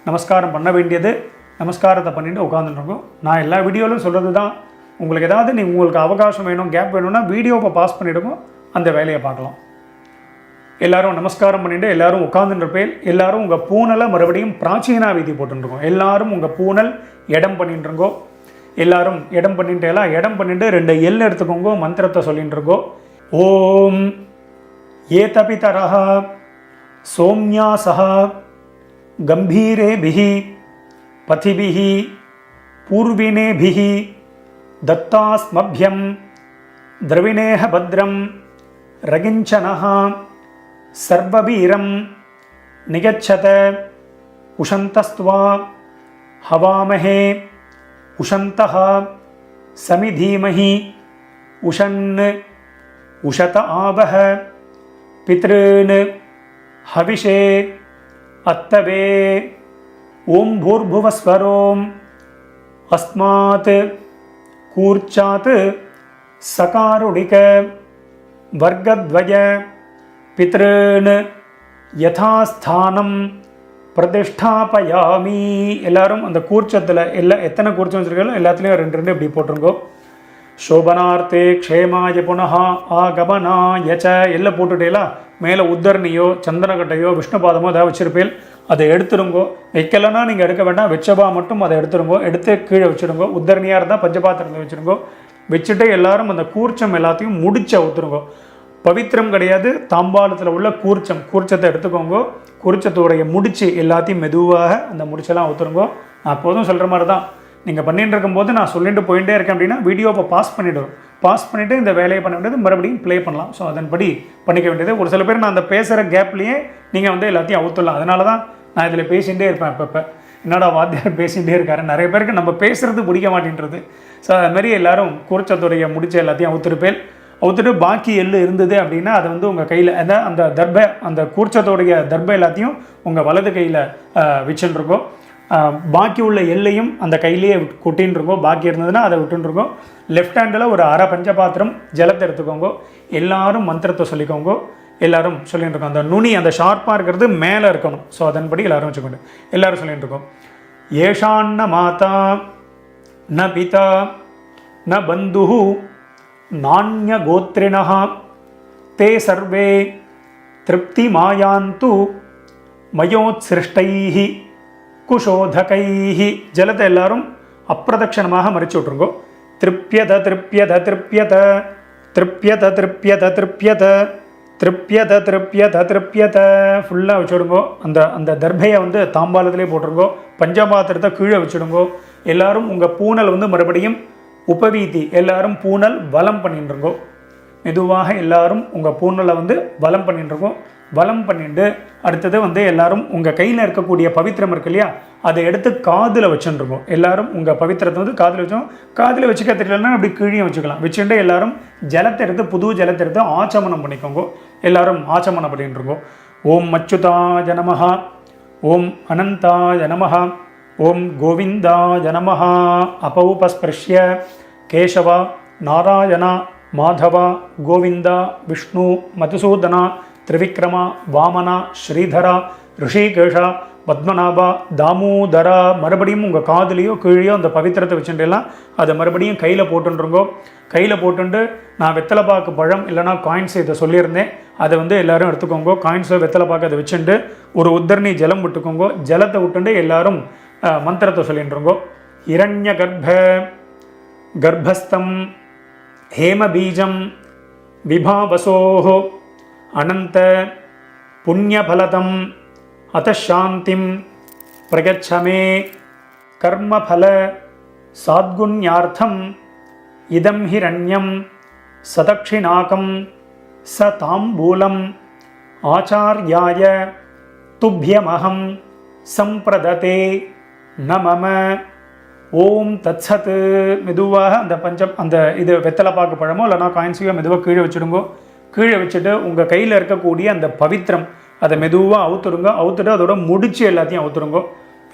நமஸ்காரம் பண்ண வேண்டியது நமஸ்காரத்தை பண்ணிட்டு உட்காந்துருங்கோ. நான் எல்லா வீடியோவிலும் சொல்கிறது தான். உங்களுக்கு ஏதாவது உங்களுக்கு அவகாசம் வேணும், கேப் வேணும்னா வீடியோவை பாஸ் பண்ணிவிடுங்க, அந்த வேலையை பார்க்கலாம். எல்லாரும் நமஸ்காரம் பண்ணிட்டு எல்லாரும் உட்காந்துருப்பேன். எல்லாரும் உங்கள் பூனலை மறுபடியும் பிராச்சீனா வீதி போட்டுருக்கோம். எல்லாரும் உங்கள் பூனல் இடம் பண்ணிட்டுருங்கோ. எல்லாரும் இடம் பண்ணிட்டு எல்லாம் இடம் பண்ணிட்டு 2 எல் எடுத்துக்கோங்க. மந்திரத்தை சொல்லிட்டு இருக்கோம். ஓம் ஏதபிதரஹ சோம்யாசஹ கம்பீரேபிஹி பதிபிஹி பூர்வினேபிஹி தத்தாஸ்மப்யம் திரவிணேஹ பத்ரம் ரகிஞ்சனஹ சர்வபீரம் நிகச்சத உஷந்தஸ்த்வா ஹவாமஹே உஷந்தஹ சமிதீமஹி உஷன் உஷத ஆவஹ பித்ருன் ஹவிஷே அத்தவே ஓம் பூர்புவஸ்வரோம் அஸ்மாத் கூர்ச்சாத் சகாருணிக வர்க்கத்வய பித்ருன் யதாஸ்தானம் பிரதிஷ்டாபயாமி. எல்லாரும் அந்த கூர்ச்சத்தில் எத்தனை கூர்ச்சம் வச்சுருக்கீங்களோ எல்லாத்துலேயும் 2 இப்படி போட்டுருங்கோ. சோபனார்த்தே க்ஷேமாய புனஹா ஆகமனாய ச எல்லாம் போட்டுட்டேலா. மேலே உத்தரணியோ சந்தனக்கட்டையோ விஷ்ணுபாதமோ ஏதாவது வச்சுருப்பேன், அதை எடுத்துருங்கோ. வைக்கலைன்னா நீங்கள் எடுக்க வேண்டாம், வச்சபா மட்டும் அதை எடுத்துருங்கோ. எடுத்து கீழே வச்சுருங்கோ. உத்தரணியாக இருந்தால் பஞ்சபாத்திரத்தை வச்சுருங்கோ. வச்சுட்டு எல்லாரும் அந்த கூர்ச்சம் எல்லாத்தையும் முடிச்சு ஊற்றுருங்கோ. பவித்திரம் கிடையாது, தாம்பாளத்தில் உள்ள கூர்ச்சத்தை எடுத்துக்கோங்க. கூர்ச்சத்தோடைய முடிச்சு எல்லாத்தையும் மெதுவாக அந்த முடிச்செல்லாம் ஊற்றுருங்கோ. நான் அப்போதும் சொல்கிற மாதிரி தான், நீங்கள் பண்ணிட்டு இருக்கும்போது நான் சொல்லிட்டு போயிட்டே இருக்கேன் அப்படின்னா வீடியோவை பாஸ் பண்ணிவிடுவோம். பாஸ் பண்ணிவிட்டு இந்த வேலையை பண்ண வேண்டியது மறுபடியும் ப்ளே பண்ணலாம். ஸோ அதன்படி பண்ணிக்க வேண்டியது. ஒரு சில பேர் நான் அந்த பேசுகிற கேப்லேயே நீங்கள் வந்து எல்லாத்தையும் அவுத்துடலாம். அதனால தான் நான் இதில் பேசிகிட்டே இருப்பேன். அப்பப்போ என்னடா வாத்தியார் பேசிகிட்டே இருக்காரு. நிறைய பேருக்கு நம்ம பேசுகிறது பிடிக்க மாட்டேன்றது. ஸோ அதுமாதிரி எல்லோரும் கூர்ச்சத்துடைய முடிச்ச எல்லாத்தையும் அவுத்துருப்பேன். அவுத்துட்டு பாக்கி எள்ளு இருந்தது அப்படின்னா அதை வந்து உங்கள் கையில் அந்த தர்பை, அந்த கூர்ச்சத்தோடைய தர்பை எல்லாத்தையும் உங்கள் வலது கையில் வச்சுருக்கோம். பாக்கி உள்ள எல்லையும் அந்த கையிலேயே கொட்டின்னு இருக்கோம். பாக்கி இருந்ததுன்னா அதை விட்டுருக்கோம். லெஃப்ட் ஹேண்டில் ஒரு அரை பஞ்சபாத்திரம் ஜலத்தை எடுத்துக்கோங்க. எல்லாரும் மந்திரத்தை சொல்லிக்கோங்க. எல்லாரும் சொல்லிட்டு இருக்கோம். அந்த நுனி அந்த ஷார்ப்பாக இருக்கிறது மேலே இருக்கணும். ஸோ அதன்படி எல்லாரும் வச்சுக்கோங்க. எல்லாரும் சொல்லிட்டு இருக்கோம். ஏஷான்ன மாதா ந பிதா ந பந்து நானிய கோத்ரிணஹ தே சர்வே திருப்தி மாயாந்து மயோத்சிருஷ்டைஹி குஷோதகைஹி. ஜலத்தை எல்லாரும் அப்பிரதட்சணமாக மறிச்சு விட்ருங்கோ. திருப்யத திருப்யத திருப்யத திருப்யத திருப்யத திருப்யத திருப்யத திருப்யத திருப்யத ஃபுல்லாக வச்சுடுங்கோ. அந்த தர்பையை வந்து தாம்பாலத்திலே போட்டுருங்கோ. பஞ்சபாத்திரத்தை கீழே வச்சுடுங்கோ. எல்லாரும் உங்கள் பூனல் வந்து மறுபடியும் உபவீதி எல்லாரும் பூனல் வலம் பண்ணிட்டுருங்கோ. மெதுவாக எல்லாரும் உங்கள் பூனலை வந்து வலம் பண்ணிட்டுருக்கோம். வலம் பண்ணிட்டு அடுத்தது வந்து எல்லாரும் உங்கள் கையில் இருக்கக்கூடிய பவித்திரம் இருக்கு இல்லையா, அதை எடுத்து காதில் வச்சுருக்கோம். எல்லாரும் உங்கள் பவித்திரத்தை வந்து காதில் வச்சோம். காதில் வச்சுக்க தெரியலன்னா அப்படி கீழே வச்சுக்கலாம். வச்சுட்டு எல்லாரும் ஜலத்தை எடுத்து புது ஜலத்தை எடுத்து ஆச்சமனம் பண்ணிக்கோங்க. எல்லாரும் ஆச்சமனம் பண்ணிட்டு இருக்கோம். ஓம் அச்சுதாய நமஹ, ஓம் அனந்தாய நமஹ, ஓம் கோவிந்தாய நமஹ. அபௌபஸ்பிருஷ்ய கேசவ நாராயண மாதவ கோவிந்த விஷ்ணு மதுசூதன திரிவிக்ரம வாமன ஸ்ரீதர ரிஷிகேஷ பத்மநாபா தாமோதரா. மறுபடியும் உங்கள் காதுலேயோ கீழேயோ அந்த பவித்திரத்தை வச்சுட்டுலாம் அதை மறுபடியும் கையில் போட்டுருங்கோ. கையில் போட்டுட்டு நான் வெத்தலைப்பாக்கு பழம் இல்லைனா காயின்ஸ் இதை சொல்லியிருந்தேன், அதை வந்து எல்லோரும் எடுத்துக்கோங்க. காயின்ஸோ வெத்தலைப்பாக்கு அதை வச்சுட்டு ஒரு உத்தரணி ஜலம் விட்டுக்கோங்க. ஜலத்தை விட்டுட்டு எல்லாரும் மந்திரத்தை சொல்லிட்டுருங்கோ. இரண்ய கர்ப்பஸ்தம் ஹேமபீஜம் விபாவசோஹோ அனந்த புண்ணியபலதம் அத்தசாந்திம் பிரகச்சமே கர்மபல சாத்குண்யார்த்தம் இதம் ஹிரண்யம் சதக்ஷிணாகம் ச தாம்பூலம் ஆச்சார்யாய துப்யமஹம் சம்பிரததே நமம. ஓம் தத்சத். மெதுவாக அந்த இது வெத்தலைப்பாக்கு பழமோ இல்லைனா காயின்ஸையோ மெதுவாக கீழே வச்சுடுங்கோ. கீழே வச்சுட்டு உங்கள் கையில் இருக்கக்கூடிய அந்த பவித்திரம் அதை மெதுவாக அவுத்துடுங்க. அவுத்துட்டு அதோட முடிச்சு எல்லாத்தையும் அவுத்துடுங்கோ.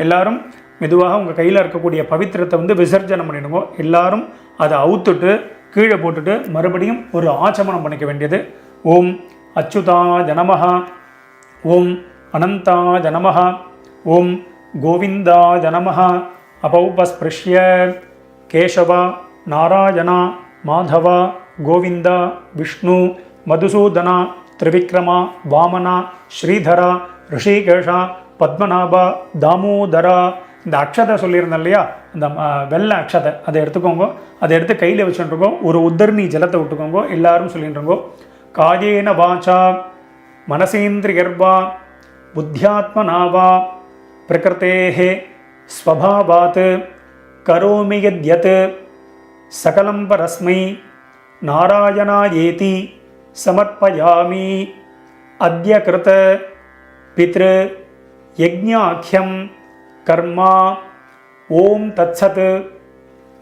எல்லாரும் மெதுவாக உங்கள் கையில் இருக்கக்கூடிய பவித்திரத்தை வந்து விசர்ஜனம் பண்ணிடுங்க. எல்லாரும் அதை அவுத்துட்டு கீழே போட்டுட்டு மறுபடியும் ஒரு ஆச்சமனம் பண்ணிக்க வேண்டியது. ஓம் அச்சுதாய நமஹ, ஓம் அனந்தாய நமஹ, ஓம் கோவிந்தாய நமஹ. அபௌபஸ்பிருஷ்ய கேசவ நாராயண மாதவ கோவிந்த விஷ்ணு மதுசூதன திரிவிக்ரம வாமன ஸ்ரீதர ரிஷிகேஷ பத்மநாப தாமோதரா. இந்த அக்ஷதை சொல்லியிருந்தேன் இல்லையா, அந்த வெள்ளை அக்ஷதை அதை எடுத்துக்கோங்க. அதை எடுத்து கையில் வச்சுட்டுருக்கோ. ஒரு உத்தர்ணி ஜலத்தை விட்டுக்கோங்க. எல்லாரும் சொல்லிட்டுருங்கோ, காயேன வாச்சா மனசேந்திரியர்வா புத்தியாத்மனாவா பிரகிருதேஹே ஸ்வபாவாத் கரோமி யத்யத் சகலம் பரஸ்மை நாராயணாயேதி சமர்ப்பயாமி அத்ய கிருத பித்ரு யஜ்ஞாக்யம் கர்மா ஓம் தத்சத்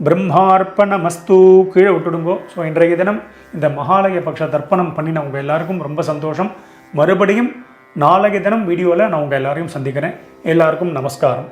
பிரம்மார்ப்பணமஸ்து. கீழே விட்டுடுங்கோ. ஸோ இன்றைய தினம் இந்த மகாலய பக்ஷ தர்ப்பணம் பண்ணின உங்கள் எல்லாருக்கும் ரொம்ப சந்தோஷம். மறுபடியும் நாளைய தினம் வீடியோவில் நான் உங்கள் எல்லாரையும் சந்திக்கிறேன். எல்லாருக்கும் நமஸ்காரம்.